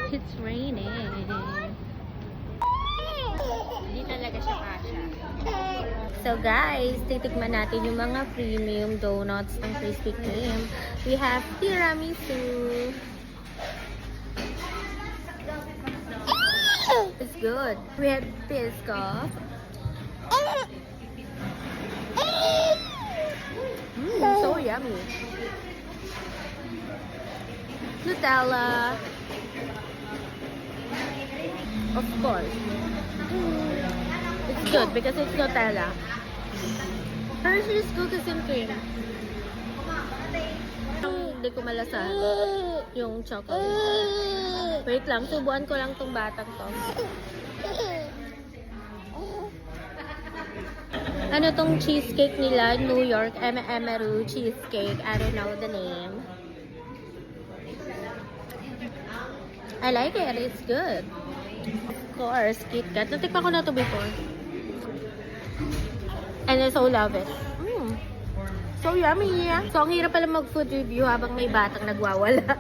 It's raining. Hindi talaga siya kasha. So guys, titikman natin yung mga premium donuts ng Krispy Kreme. We have tiramisu. It's good. We have biscuit. So yummy. Nutella. Of course. It's good because it's Nutella. Hershey's cookies and cream. Hindi ko malasahan yung chocolate. Wait lang, subuan ko lang tong batang to. Ano tong cheesecake nila? New York Emeru cheesecake. I don't know the name. I like it. It's good. Of course, KitKat. Natikman ko na to before. And I so love it. So yummy. So, ang hirap pala mag-food review habang may batang nagwawala.